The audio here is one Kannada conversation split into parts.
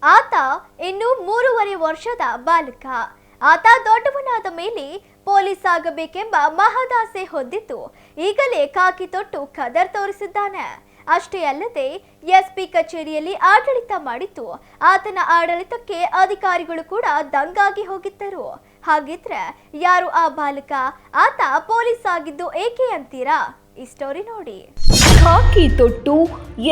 ಆತ ಇನ್ನು 3.5 ವರ್ಷದ ಬಾಲಕ. ಆತ ದೊಡ್ಡವನಾದ ಮೇಲೆ ಪೊಲೀಸ್ ಆಗಬೇಕೆಂಬ ಮಹದಾಸೆ ಹೊಂದಿದ್ದು ಈಗಲೇ ಕಾಕಿ ತೊಟ್ಟು ಕದರ್ ತೋರಿಸಿದ್ದಾನೆ. ಅಷ್ಟೇ ಅಲ್ಲದೆ ಎಸ್ಪಿ ಕಚೇರಿಯಲ್ಲಿ ಆಡಳಿತ ಮಾಡಿದ್ದು ಆತನ ಆಡಳಿತಕ್ಕೆ ಅಧಿಕಾರಿಗಳು ಕೂಡ ದಂಗಾಗಿ ಹೋಗಿದ್ದರು. ಹಾಗಿದ್ರೆ ಯಾರು ಆ ಬಾಲಕ? ಆತ ಪೊಲೀಸ್ ಆಗಿದ್ದು ಏಕೆ ಅಂತೀರಾ? ಈ ಸ್ಟೋರಿ ನೋಡಿ. ಕಾಕಿ ತೊಟ್ಟು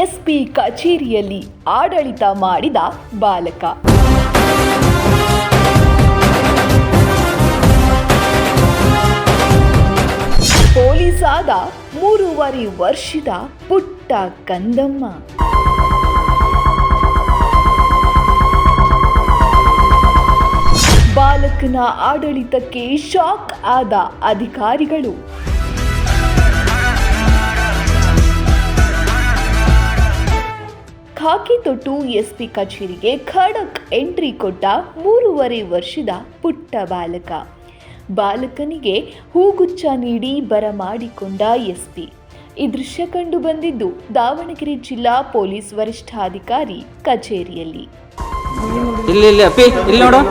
ಎಸ್ಪಿ ಕಚೇರಿಯಲ್ಲಿ ಆಡಳಿತ ಮಾಡಿದ ಬಾಲಕ. ಪೊಲೀಸ್ ಆದ 3.5 ವರ್ಷದ ಪುಟ್ಟ ಕಂದಮ್ಮ. ಬಾಲಕನ ಆಡಳಿತಕ್ಕೆ ಶಾಕ್ ಆದ ಅಧಿಕಾರಿಗಳು. ಖಾಕಿ ತೊಟ್ಟು ಎಸ್ಪಿ ಕಚೇರಿಗೆ ಖಡಕ್ ಎಂಟ್ರಿ ಕೊಟ್ಟ 3.5 ವರ್ಷದ ಪುಟ್ಟ ಬಾಲಕ. ಬಾಲಕನಿಗೆ ಹೂಗುಚ್ಛ ನೀಡಿ ಬರಮಾಡಿಕೊಂಡ ಎಸ್ಪಿ. ಈ ದೃಶ್ಯ ಕಂಡು ಬಂದಿದ್ದು ದಾವಣಗೆರೆ ಜಿಲ್ಲಾ ಪೊಲೀಸ್ ವರಿಷ್ಠಾಧಿಕಾರಿ ಕಚೇರಿಯಲ್ಲಿ. ಇಲ್ಲಿ ಅಪ್ಪಿ ಇಲ್ಲಿ ನೋಡು.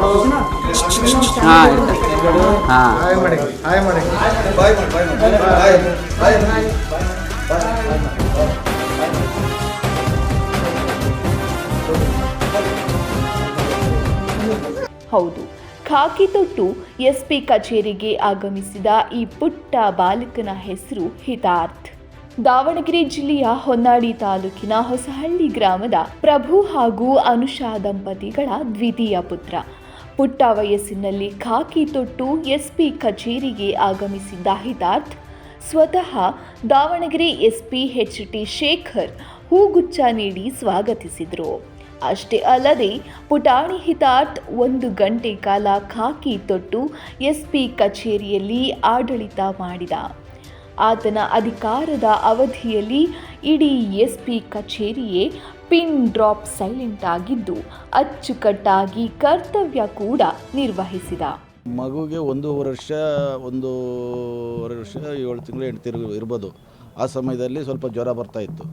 ಹೌದು, ಖಾಕಿ ತೊಟ್ಟು ಎಸ್ಪಿ ಕಚೇರಿಗೆ ಆಗಮಿಸಿದ ಈ ಪುಟ್ಟ ಬಾಲಕನ ಹೆಸರು ಹಿತಾರ್ಥ್. ದಾವಣಗೆರೆ ಜಿಲ್ಲೆಯ ಹೊನ್ನಾಳಿ ತಾಲೂಕಿನ ಹೊಸಹಳ್ಳಿ ಗ್ರಾಮದ ಪ್ರಭು ಹಾಗೂ ಅನುಷಾ ದಂಪತಿಗಳ ದ್ವಿತೀಯ ಪುತ್ರ. ಪುಟ್ಟ ವಯಸ್ಸಿನಲ್ಲಿ ಖಾಕಿ ತೊಟ್ಟು ಎಸ್ಪಿ ಕಚೇರಿಗೆ ಆಗಮಿಸಿದ್ದ ಹಿತಾರ್ಥ್ ಸ್ವತಃ ದಾವಣಗೆರೆ ಎಸ್ಪಿ ಎಚ್.ಟಿ. ಶೇಖರ್ ಹೂಗುಚ್ಛ ನೀಡಿ ಸ್ವಾಗತಿಸಿದರು. ಅಷ್ಟೇ ಅಲ್ಲದೆ ಪುಟಾಣಿ ಹಿತಾರ್ಥ್ 1 ಗಂಟೆ ಕಾಲ ಖಾಕಿ ತೊಟ್ಟು ಎಸ್ಪಿ ಕಚೇರಿಯಲ್ಲಿ ಆಡಳಿತ ಮಾಡಿದ. ಆತನ ಅಧಿಕಾರದ ಅವಧಿಯಲ್ಲಿ ಇಡೀ ಎಸ್ಪಿ ಕಚೇರಿಯೇ ಪಿನ್ ಡ್ರಾಪ್ ಸೈಲೆಂಟ್ ಆಗಿದ್ದು ಅಚ್ಚುಕಟ್ಟಾಗಿ ಕರ್ತವ್ಯ ಕೂಡ ನಿರ್ವಹಿಸಿದ. ಮಗುಗೆ 1.5 ವರ್ಷ 7 ತಿಂಗಳು 8 ತಿಂಗಳು ಇರ್ಬೋದು. ಆ ಸಮಯದಲ್ಲಿ ಸ್ವಲ್ಪ ಜ್ವರ ಬರ್ತಾಯಿತ್ತು.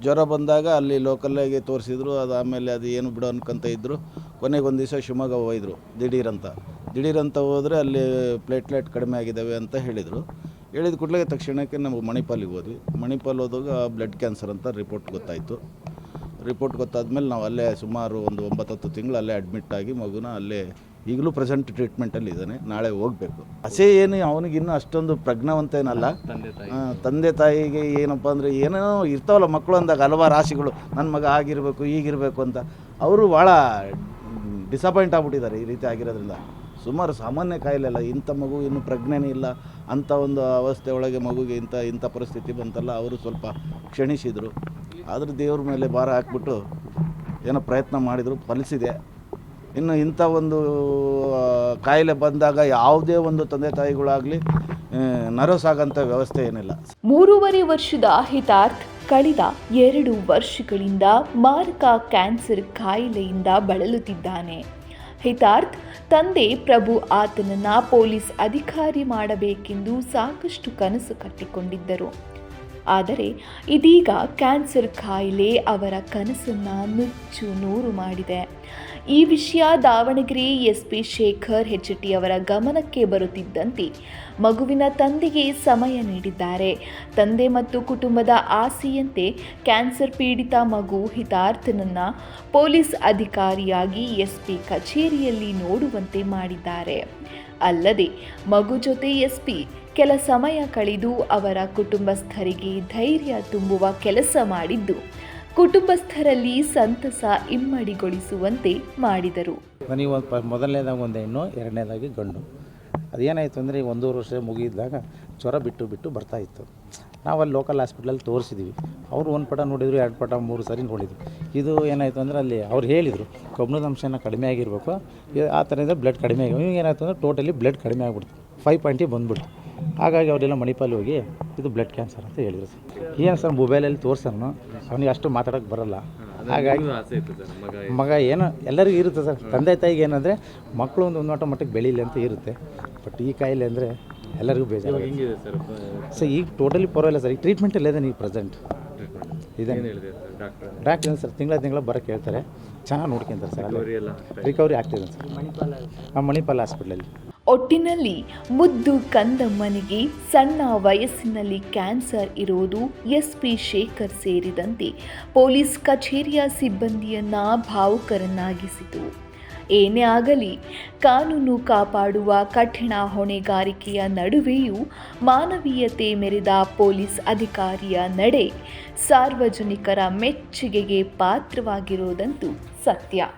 ಜ್ವರ ಬಂದಾಗ ಅಲ್ಲಿ ಲೋಕಲ್ಲಾಗಿ ತೋರಿಸಿದ್ರು. ಅದು ಆಮೇಲೆ ಅದು ಏನು ಬಿಡೋ ಅನ್ಕೊಂತ ಇದ್ದರು. ಕೊನೆಗೆ ಒಂದು ದಿವಸ ಶಿವಮೊಗ್ಗ ಹೋಯಿದ್ರು ದಿಢೀರಂತ ಹೋದರೆ ಅಲ್ಲಿ ಪ್ಲೇಟ್ಲೆಟ್ ಕಡಿಮೆ ಆಗಿದ್ದಾವೆ ಅಂತ ಹೇಳಿದರು. ಹೇಳಿದ ಕೂಡಲೇ ತಕ್ಷಣಕ್ಕೆ ನಾವು ಮಣಿಪಾಲಿಗೆ ಹೋದ್ವಿ. ಮಣಿಪಾಲ್ ಹೋದಾಗ ಬ್ಲಡ್ ಕ್ಯಾನ್ಸರ್ ಅಂತ ರಿಪೋರ್ಟ್ ಗೊತ್ತಾದ್ಮೇಲೆ ನಾವು ಅಲ್ಲೇ ಸುಮಾರು ಒಂದು 9-10 ತಿಂಗಳು ಅಲ್ಲೇ ಅಡ್ಮಿಟ್ ಆಗಿ ಮಗುನ ಅಲ್ಲೇ ಈಗಲೂ ಪ್ರೆಸೆಂಟ್ ಟ್ರೀಟ್ಮೆಂಟಲ್ಲಿ ಇದ್ದಾನೆ. ನಾಳೆ ಹೋಗಬೇಕು. ಅಸೇ ಏನು ಅವನಿಗಿನ್ನೂ ಅಷ್ಟೊಂದು ಪ್ರಜ್ಞಾವಂತ ಏನಲ್ಲ. ತಂದೆ ತಾಯಿಗೆ ಏನಪ್ಪ ಅಂದರೆ ಏನೇನೋ ಇರ್ತಾವಲ್ಲ ಮಕ್ಕಳು ಅಂದಾಗ ಹಲವಾರು ಆಸೆಗಳು. ನನ್ನ ಮಗ ಆಗಿರಬೇಕು ಈಗಿರಬೇಕು ಅಂತ ಅವರು ಭಾಳ ಡಿಸಪಾಯಿಂಟ್ ಆಗ್ಬಿಟ್ಟಿದ್ದಾರೆ ಈ ರೀತಿ ಆಗಿರೋದ್ರಿಂದ. ಸುಮಾರು ಸಾಮಾನ್ಯ ಕಾಯಿಲೆ ಅಲ್ಲ, ಇಂಥ ಮಗು ಇನ್ನೂ ಪ್ರಜ್ಞೆನೇ ಇಲ್ಲ ಅಂಥ ಒಂದು ಅವಸ್ಥೆ ಒಳಗೆ ಮಗುಗೆ ಇಂಥ ಪರಿಸ್ಥಿತಿ ಬಂತಲ್ಲ. ಅವರು ಸ್ವಲ್ಪ ಕ್ಷಣಿಸಿದರು. ಆದರೆ ದೇವ್ರ ಮೇಲೆ ಭಾರ ಹಾಕ್ಬಿಟ್ಟು ಏನೋ ಪ್ರಯತ್ನ ಮಾಡಿದರು, ಫಲಿಸಿದೆ. ಇನ್ನು ಇಂಥ ಒಂದು ಕಾಯಿಲೆ ಬಂದಾಗ ಯಾವುದೇ ಒಂದು ತಂದೆ ತಾಯಿಗಳಾಗಲಿ ನರ್ವಸ್ ಆಗೋಂಥ ವ್ಯವಸ್ಥೆ ಏನಿಲ್ಲ. 3.5 ವರ್ಷದ ಹಿತಾರ್ಥ್ ಕಳೆದ 2 ವರ್ಷಗಳಿಂದ ಮಾರಕ ಕ್ಯಾನ್ಸರ್ ಕಾಯಿಲೆಯಿಂದ ಬಳಲುತ್ತಿದ್ದಾನೆ. ಹಿತಾರ್ಥ್ ತಂದೆ ಪ್ರಭು ಆತನನ್ನು ಪೊಲೀಸ್ ಅಧಿಕಾರಿ ಮಾಡಬೇಕೆಂದು ಸಾಕಷ್ಟು ಕನಸು ಕಟ್ಟಿಕೊಂಡಿದ್ದರು. ಆದರೆ ಇದೀಗ ಕ್ಯಾನ್ಸರ್ ಕಾಯಿಲೆ ಅವರ ಕನಸನ್ನು ನುಚ್ಚು ನೂರು ಮಾಡಿದೆ. ಈ ವಿಷಯ ದಾವಣಗೆರೆ ಎಸ್ಪಿ ಶೇಖರ್ ಎಚ್.ಟಿ. ಅವರ ಗಮನಕ್ಕೆ ಬರುತ್ತಿದ್ದಂತೆ ಮಗುವಿನ ತಂದೆಗೆ ಸಮಯ ನೀಡಿದ್ದಾರೆ. ತಂದೆ ಮತ್ತು ಕುಟುಂಬದ ಆಸೆಯಂತೆ ಕ್ಯಾನ್ಸರ್ ಪೀಡಿತ ಮಗು ಹಿತಾರ್ಥನನ್ನು ಪೊಲೀಸ್ ಅಧಿಕಾರಿಯಾಗಿ ಎಸ್ಪಿ ಕಚೇರಿಯಲ್ಲಿ ನೋಡುವಂತೆ ಮಾಡಿದ್ದಾರೆ. ಅಲ್ಲದೆ ಮಗು ಜೊತೆ ಎಸ್ಪಿ ಕೆಲ ಸಮಯ ಕಳೆದು ಅವರ ಕುಟುಂಬಸ್ಥರಿಗೆ ಧೈರ್ಯ ತುಂಬುವ ಕೆಲಸ ಮಾಡಿದ್ದು ಕುಟುಂಬಸ್ಥರಲ್ಲಿ ಸಂತಸ ಇಮ್ಮಡಿಗೊಳಿಸುವಂತೆ ಮಾಡಿದರು. ನನಗೆ ಮೊದಲನೇದಾಗ ಒಂದು ಹೆಣ್ಣು, ಎರಡನೇದಾಗಿ ಗಂಡು. ಅದೇನಾಯಿತು ಅಂದರೆ 1.5 ವರ್ಷ ಮುಗಿದಾಗ ಜ್ವರ ಬಿಟ್ಟು ಬರ್ತಾಯಿತ್ತು. ನಾವು ಅಲ್ಲಿ ಲೋಕಲ್ ಹಾಸ್ಪಿಟ್ಲಲ್ಲಿ ತೋರಿಸಿದ್ವಿ. ಅವರು 1 ಪಟ ನೋಡಿದ್ರು, 2 ಪಟ 3 ಸರಿ ನೋಡಿದ್ರು. ಇದು ಏನಾಯಿತು ಅಂದರೆ ಅಲ್ಲಿ ಅವ್ರು ಹೇಳಿದರು ಕಬ್ಬಿಣದ ಅಂಶನ ಕಡಿಮೆ ಆಗಿರಬೇಕು, ಆ ಥರ ಇದ್ದರೆ ಬ್ಲಡ್ ಕಡಿಮೆ ಆಗಿ. ಇವಾಗ ಏನಾಯಿತು ಅಂದರೆ ಟೋಟಲಿ ಬ್ಲಡ್ ಕಡಿಮೆ ಆಗಿಬಿಡ್ತು, 5 ಬಂದುಬಿಡ್ತು. ಹಾಗಾಗಿ ಅವರೆಲ್ಲ ಮಣಿಪಾಲ್ ಹೋಗಿ ಇದು ಬ್ಲಡ್ ಕ್ಯಾನ್ಸರ್ ಅಂತ ಹೇಳಿದ್ರು. ಏನು ಸರ್ ಮೊಬೈಲಲ್ಲಿ ತೋರ್ಸನ್ನು ಅವನಿಗೆ ಅಷ್ಟು ಮಾತಾಡೋಕ್ಕೆ ಬರೋಲ್ಲ. ಹಾಗಾಗಿ ಮಗ ಏನೋ ಎಲ್ಲರಿಗೂ ಇರುತ್ತೆ ಸರ್. ತಂದೆ ತಾಯಿಗೆ ಏನಂದರೆ ಮಕ್ಕಳು ಒಂದು ಉನ್ನತ ಮಟ್ಟಕ್ಕೆ ಬೆಳೀಲಿ ಅಂತ ಇರುತ್ತೆ. ಬಟ್ ಈ ಕಾಯಿಲೆ ಅಂದರೆ ಎಲ್ಲರಿಗೂ ಬೇಜಾರು. ಸರ್ ಈಗ ಟೋಟಲಿ ಪರವಾಗಿಲ್ಲ ಸರ್. ಈಗ ಟ್ರೀಟ್ಮೆಂಟಲ್ಲಿ ಇದೆ ನೀವು ಪ್ರೆಸೆಂಟ್ ಇದೆ. ಡಾಕ್ಟರ್ ಸರ್ ತಿಂಗಳ ಬರೋಕ್ಕೆ ಹೇಳ್ತಾರೆ. ಚೆನ್ನಾಗಿ ನೋಡ್ಕೊಂತಾರೆ ಸರ್. ರಿಕವರಿ ಆಗ್ತಿದೆ ಸರ್ ಮಣಿಪಾಲ್ ಹಾಸ್ಪಿಟ್ಲಲ್ಲಿ. ಒಟ್ಟಿನಲ್ಲಿ ಮುದ್ದು ಕಂದಮ್ಮನಿಗೆ ಸಣ್ಣ ವಯಸ್ಸಿನಲ್ಲಿ ಕ್ಯಾನ್ಸರ್ ಇರೋದು ಎಸ್ಪಿ ಶೇಖರ್ ಸೇರಿದಂತೆ ಪೊಲೀಸ್ ಕಚೇರಿಯ ಸಿಬ್ಬಂದಿಯನ್ನ ಭಾವುಕರನ್ನಾಗಿಸಿತು. ಏನೇ ಆಗಲಿ, ಕಾನೂನು ಕಾಪಾಡುವ ಕಠಿಣ ಹೊಣೆಗಾರಿಕೆಯ ನಡುವೆಯೂ ಮಾನವೀಯತೆ ಮೆರೆದ ಪೊಲೀಸ್ ಅಧಿಕಾರಿಯ ನಡೆ ಸಾರ್ವಜನಿಕರ ಮೆಚ್ಚುಗೆಗೆ ಪಾತ್ರವಾಗಿರೋದಂತೂ ಸತ್ಯ.